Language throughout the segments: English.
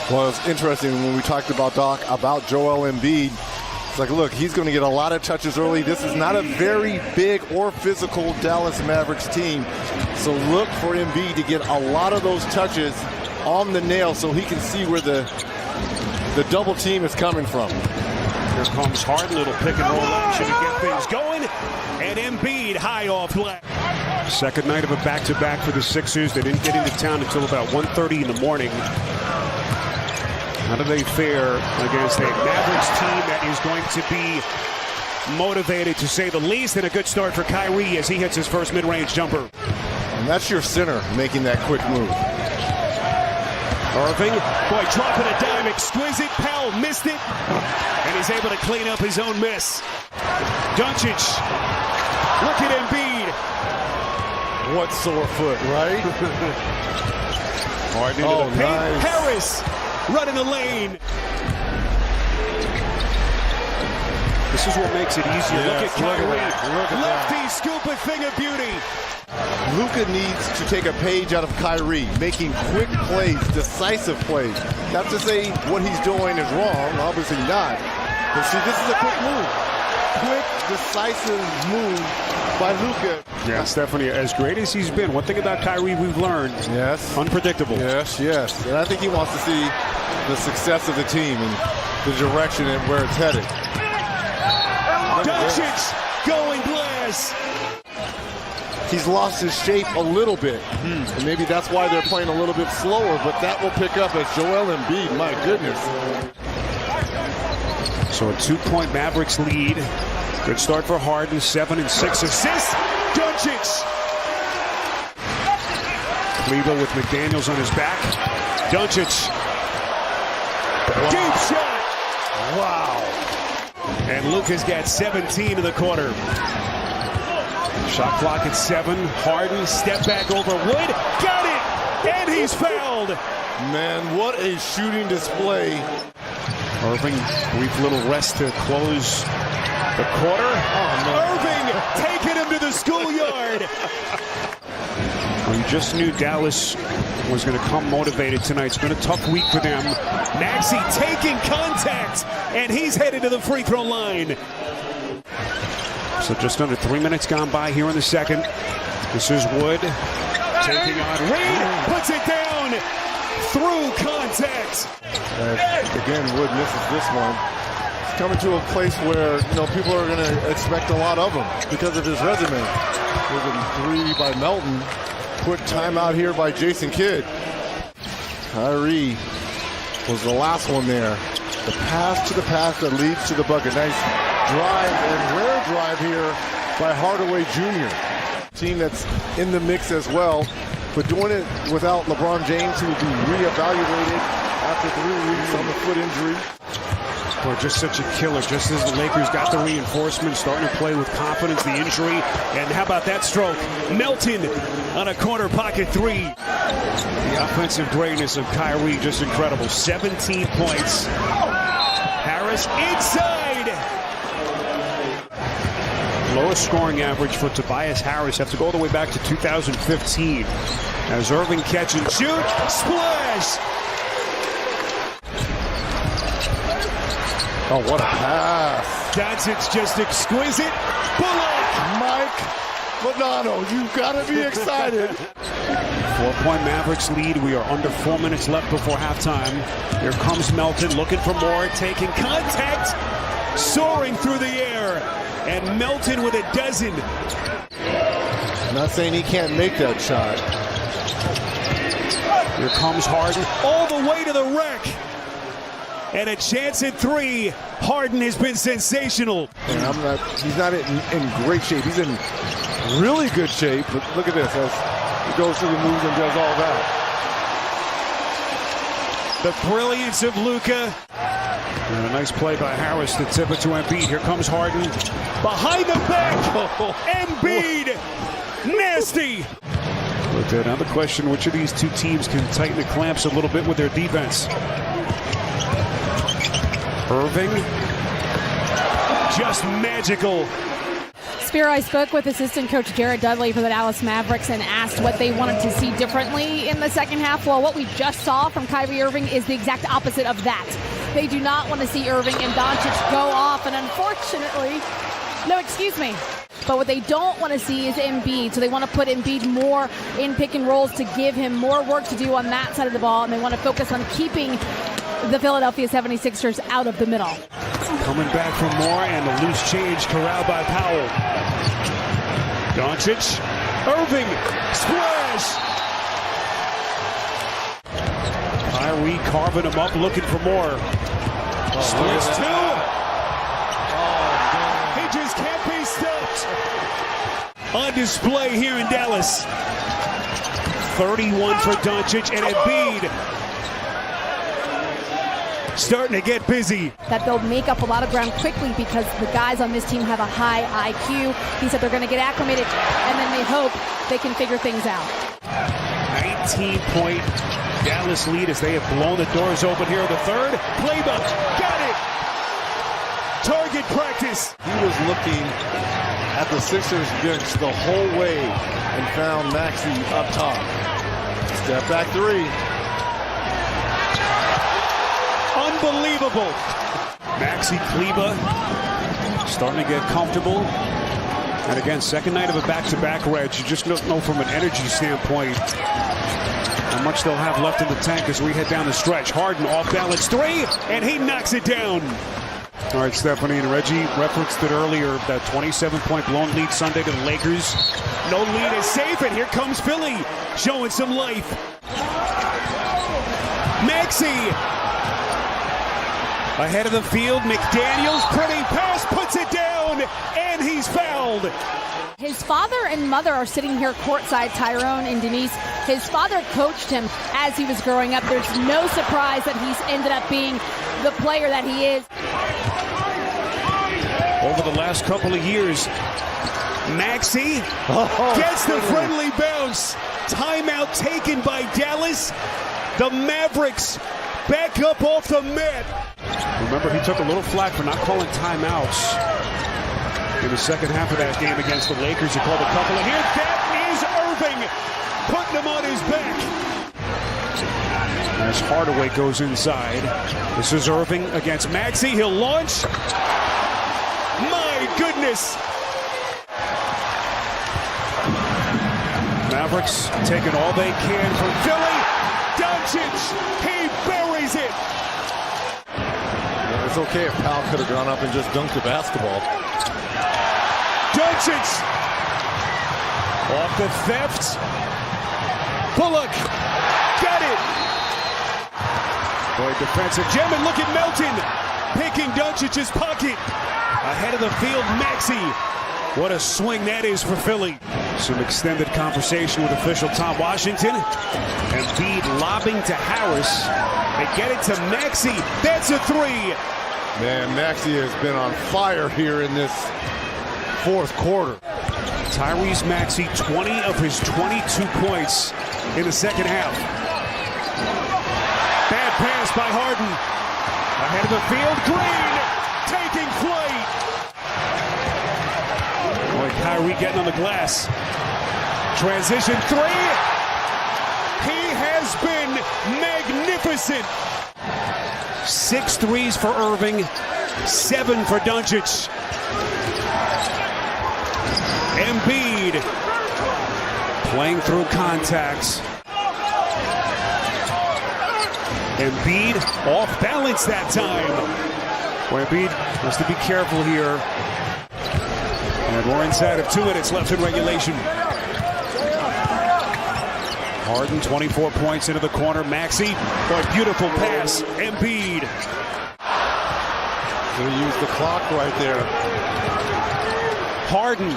Well, it's interesting when we talked about Doc about Joel Embiid. It's like, look, he's going to get a lot of touches early. This is not a very big or physical Dallas Mavericks team. So look for Embiid to get a lot of those touches on the nail so he can see where the double team is coming from. Here comes Harden, little pick and roll action to get things going. And Embiid high off glass. Second night of a back-to-back for the Sixers. They didn't get into town until about 1:30 in the morning. How do they fare against a Mavericks team that is going to be motivated, to say the least, and a good start for Kyrie as he hits his first mid-range jumper. And that's your center making that quick move. Irving, boy, dropping a dime, exquisite. Powell missed it, and he's able to clean up his own miss. Doncic, look at Embiid. What sore foot, right? Harden into the paint. Nice. Harris running the lane. This is what makes it easier. Yes, look at Kyrie. Look at Lefty scoop, a thing of beauty. Luka needs to take a page out of Kyrie, making quick plays, decisive plays. Not to say what he's doing is wrong, obviously not. But see, this is a quick move. Quick, decisive move by Luka. Yeah, Stephanie, as great as he's been, one thing about Kyrie we've learned, yes, unpredictable. Yes. And I think he wants to see the success of the team and the direction and where it's headed. Doncic going glass. He's lost his shape a little bit. And maybe that's why they're playing a little bit slower, but that will pick up as Joel Embiid, my goodness. So a 2-point Mavericks lead. Good start for Harden, 7 and 6 assists. Doncic. Cleveland with McDaniels on his back. Doncic. Wow. Deep shot. Wow. And Luka's got 17 in the quarter. Shot clock at 7. Harden, step back over Wood. Got it! And he's fouled. Man, what a shooting display. Irving, brief little rest to close the quarter. Irving taking him to the schoolyard. Well, you just knew Dallas was going to come motivated tonight. It's been a tough week for them. Maxey taking contact, and he's headed to the free throw line. So just under 3 minutes gone by here in the second. This is Wood taking on Reed, puts it down through contact. Again, Wood misses this one. He's coming to a place where, people are going to expect a lot of him because of his resume. There's a 3 by Melton. Quick timeout here by Jason Kidd. Kyrie was the last one there. The pass to the pass that leads to the bucket. Nice drive and rare drive here by Hardaway Jr. Team that's in the mix as well, but doing it without LeBron James, who will be reevaluated after 3 weeks on the foot injury. Boy, just such a killer. Just as the Lakers got the reinforcement, starting to play with confidence, the injury. And how about that stroke? Melton on a corner pocket 3. The offensive greatness of Kyrie, just incredible. 17 points. Harris inside. Lowest scoring average for Tobias Harris. Have to go all the way back to 2015. As Irving catch and shoot. Splash! Oh, what a pass. Doncic just exquisite. Bullock! Mike Bonanno, you've got to be excited. 4-point Mavericks lead. We are under 4 minutes left before halftime. Here comes Melton looking for more, taking contact, soaring through the air. And Melton with a dozen. Not saying he can't make that shot. Here comes Harden all the way to the rack. And a chance at 3. Harden has been sensational. And he's not in great shape. He's in really good shape. But look at this as he goes through the moves and does all that. The brilliance of Luka. And a nice play by Harris to tip it to Embiid. Here comes Harden. Behind the back. Embiid. Nasty. But another question, which of these two teams can tighten the clamps a little bit with their defense? Irving, just magical. Spiro, I spoke with assistant coach Jared Dudley for the Dallas Mavericks and asked what they wanted to see differently in the second half. Well, what we just saw from Kyrie Irving is the exact opposite of that. They do not want to see Irving and Doncic go off, and unfortunately, but what they don't want to see is Embiid. So they want to put Embiid more in pick and rolls to give him more work to do on that side of the ball, and they want to focus on keeping the Philadelphia 76ers out of the middle. Coming back for more, and the loose change corralled by Powell. Doncic, Irving, splash! Kyrie carving him up, looking for more. Splits two. He just can't be stopped. On display here in Dallas. 31 for Doncic, and Embiid starting to get busy. That they'll make up a lot of ground quickly because the guys on this team have a high IQ. He said they're going to get acclimated, and then they hope they can figure things out. 19-point Dallas lead as they have blown the doors open here in the third. Playbook, got it! Target practice. He was looking at the Sixers bench the whole way and found Maxey up top. Step back three. Unbelievable. Maxey Kleber starting to get comfortable. And again, second night of a back-to-back, Reg. You just don't know from an energy standpoint how much they'll have left in the tank as we head down the stretch. Harden off balance three, and he knocks it down. All right, Stephanie and Reggie referenced it earlier, that 27-point blown lead Sunday to the Lakers. No lead is safe, and here comes Philly showing some life. Maxey ahead of the field. McDaniels, pretty pass, puts it down, and he's fouled. His father and mother are sitting here courtside, Tyrone and Denise. His father coached him as he was growing up. There's no surprise that he's ended up being the player that he is. Over the last couple of years, Maxey gets the friendly bounce. Timeout taken by Dallas. The Mavericks back up off the mat. Remember, he took a little flack for not calling timeouts in the second half of that game against the Lakers. He called a couple, and here that is Irving putting him on his back. As Hardaway goes inside, this is Irving against Maxey. He'll launch. My goodness. Mavericks taking all they can from Philly. Doncic, he buries it. It's okay if Powell could have gone up and just dunked the basketball. Doncic off the theft. Bullock got it. Boy, defensive gem, and look at Melton picking Doncic's pocket. Ahead of the field, Maxey. What a swing that is for Philly. Some extended conversation with official Tom Washington. Embiid lobbing to Harris. They get it to Maxey. That's a three. Man, Maxey has been on fire here in this fourth quarter. Tyrese Maxey, 20 of his 22 points in the second half. Bad pass by Harden. Ahead of the field, Green taking flight. Boy, Kyrie getting on the glass. Transition three. He has been magnificent. 6 threes for Irving, 7 for Doncic. Embiid playing through contacts. Embiid off balance that time. Well, Embiid has to be careful here. And we're inside of 2 minutes left in regulation. Harden, 24 points into the corner. Maxey, boy, beautiful pass. Embiid. Gonna use the clock right there. Harden,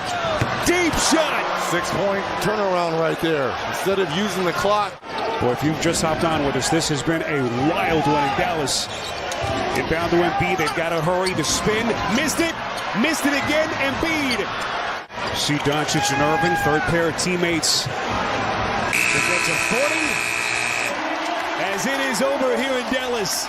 deep shot. 6-point turnaround right there. Instead of using the clock. Boy, if you've just hopped on with us, this has been a wild one in Dallas. Inbound to Embiid, they've got to hurry to spin. Missed it again, Embiid. See Doncic and Irving, third pair of teammates. It gets a 40 as it is over here in Dallas.